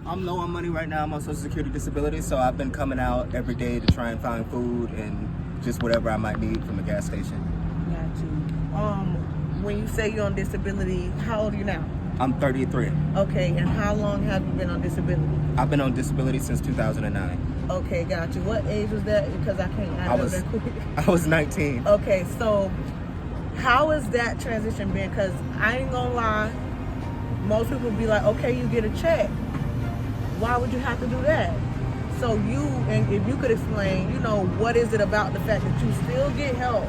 I'm low on money right now. I'm on Social Security disability, so I've been coming out every day to try and find food and just whatever I might need from the gas station. Got you. When you say you're on disability, how old are you now? I'm 33. Okay, and how long have you been on disability? I've been on disability since 2009. Okay, got you. What age was that? Because I can't add up that quick. I was 19. Okay, so how has that transition been? Because I ain't gonna lie, most people be like, okay, you get a check. Why would you have to do that? So and if you could explain, what is it about the fact that you still get help,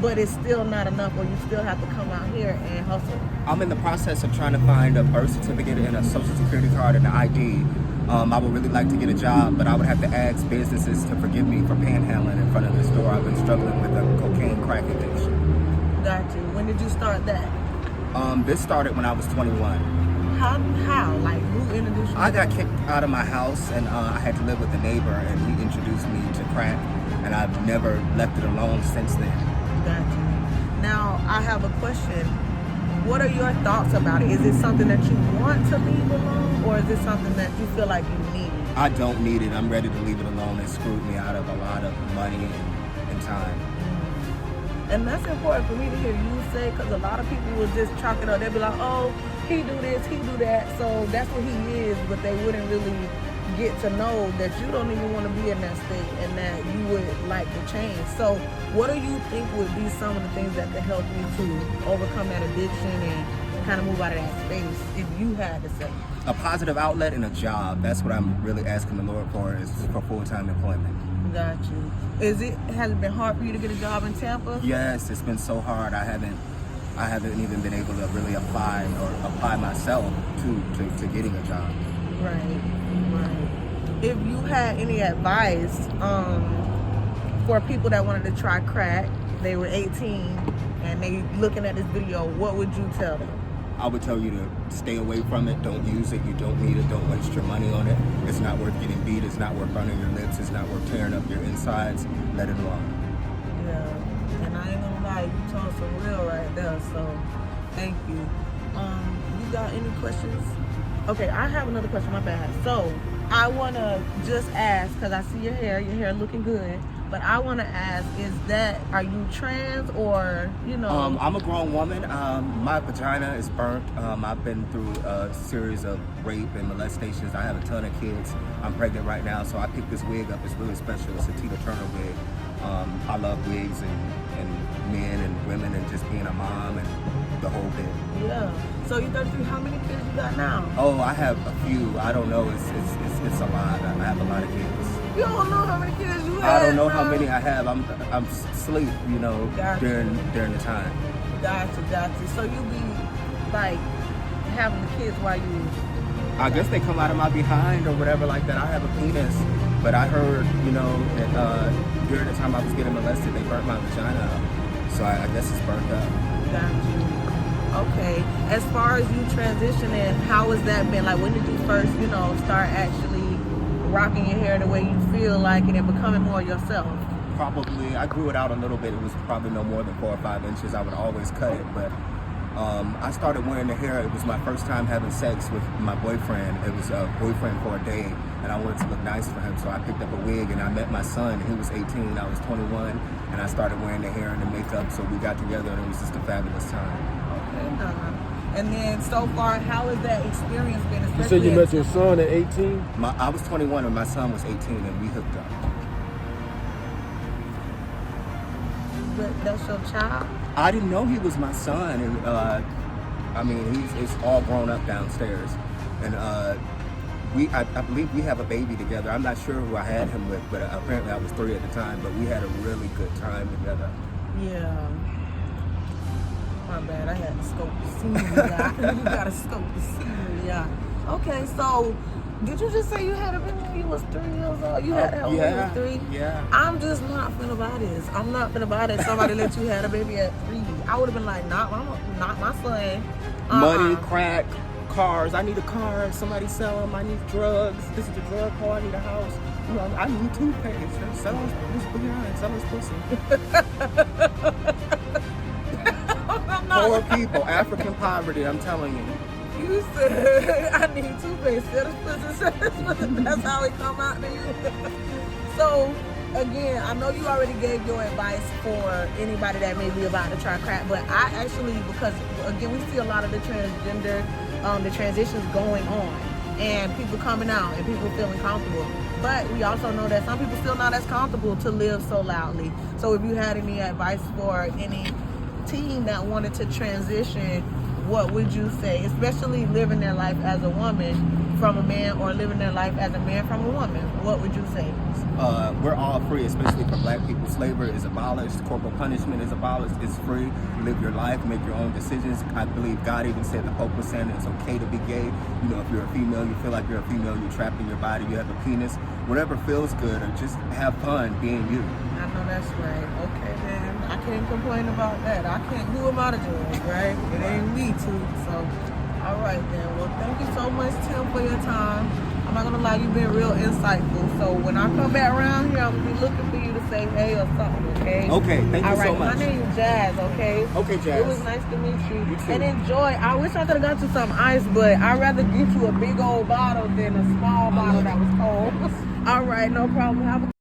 but it's still not enough, or you still have to come out here and hustle? I'm in the process of trying to find a birth certificate and a Social Security card and an ID. I would really like to get a job, but I would have to ask businesses to forgive me for panhandling in front of this store. I've been struggling with a cocaine crack addiction. Got you. When did you start that? This started when I was 21. How? Like, who introduced you? I got kicked out of my house, and I had to live with a neighbor, and he introduced me to crack, and I've never left it alone since then. Got you. Now, I have a question. What are your thoughts about it? Is it something that you want to leave alone, or is it something that you feel like you need? I don't need it. I'm ready to leave it alone. It screwed me out of a lot of money and time. And that's important for me to hear you say, because a lot of people will just chalk it up. They'll be like, oh, he do this, he do that, so that's what he is, but they wouldn't really get to know that you don't even want to be in that state and that you would like to change. So what do you think would be some of the things that could help you to overcome that addiction and kind of move out of that space, if you had to say? A positive outlet and a job. That's what I'm really asking the Lord for, is for full-time employment. Got you. Has it been hard for you to get a job in Tampa? Yes, it's been so hard. I haven't even been able to really apply myself to getting a job. Right. If you had any advice for people that wanted to try crack, they were 18 and they looking at this video, what would you tell them? I would tell you to stay away from it. Don't use it. You don't need it. Don't waste your money on it. It's not worth getting beat. It's not worth burning your lips. It's not worth tearing up your insides. Let it alone. Yeah, and I ain't gonna lie, you told some real right there, so thank you. You got any questions? Okay, I have another question, my bad. So I wanna just ask, because I see your hair looking good, but I want to ask, are you trans, or, I'm a grown woman. My vagina is burnt. I've been through a series of rape and molestations. I have a ton of kids. I'm pregnant right now, so I picked this wig up. It's really special. It's a Tina Turner wig. I love wigs and men and women and just being a mom and the whole bit. Yeah. So you're 33. How many kids you got now? Oh, I have a few. I don't know. It's a lot. I have a lot of kids. You don't know how many kids you have? I don't know how many I have. I'm asleep, during the time. Gotcha. So you be like having the kids while you? I guess they come out of my behind or whatever like that. I have a penis, but I heard, that during the time I was getting molested, they burnt my vagina up. So I guess it's burnt up. Gotcha. Okay. As far as you transitioning, how has that been? Like, when did you first, start actually rocking your hair the way you feel like it and becoming more yourself? Probably, I grew it out a little bit. It was probably no more than 4 or 5 inches. I would always cut it, but I started wearing the hair. It was my first time having sex with my boyfriend. It was a boyfriend for a day, and I wanted to look nice for him, so I picked up a wig, and I met my son. He was 18, I was 21, and I started wearing the hair and the makeup, so we got together, and it was just a fabulous time. Okay, and then so far, how has that experience been? You said you met your son at 18? I was 21 and my son was 18, and we hooked up. But that's your child? I didn't know he was my son, and he's all grown up downstairs, and I believe we have a baby together. I'm not sure who I had him with, but apparently I was 3 at the time. But we had a really good time together. Yeah. My bad, I had to scope the scenery. You gotta scope the scenery, yeah. Okay, so did you just say you had a baby when you was 3 years old? You had that when you was 3? Yeah. I'm just not finna buy this. I'm not finna buy that somebody let you have a baby at 3. I would have been like, not my son. Money, crack, cars. I need a car. Somebody sell them. I need drugs. This is the drug car. I need a house. I need toothpaste. Sell his pussy. Poor people, African poverty, I'm telling you. You said I need toothpaste. That's how it come out to you. So again, I know you already gave your advice for anybody that may be about to try crack, but I actually, because again, we see a lot of the transgender, the transitions going on, and people coming out and people feeling comfortable. But we also know that some people still not as comfortable to live so loudly. So if you had any advice for any teen that wanted to transition, what would you say, especially living their life as a woman from a man or living their life as a man from a woman? What would you say? We're all free, especially for black people. Slavery is abolished. Corporal punishment is abolished. It's free. Live your life. Make your own decisions. I believe God even said, the Pope was saying it's okay to be gay. You know, if you're a female, you feel like you're a female, you're trapped in your body, you have a penis. Whatever feels good, or just have fun being you. I know that's right. Okay, man. I can't complain about that. I can't do am I to judge, right? It ain't me too. So, all right then. Well, thank you so much, Tim, for your time. I'm not gonna lie, you've been real insightful. So when I come back around here, I'm gonna be looking for you to say hey or something, okay? Okay, thank you so much. My name's Jazz, okay? Okay, Jazz. It was nice to meet you. You too. And enjoy. I wish I could have got you some ice, but I'd rather get you a big old bottle than a small bottle that was cold. All right, no problem. Have a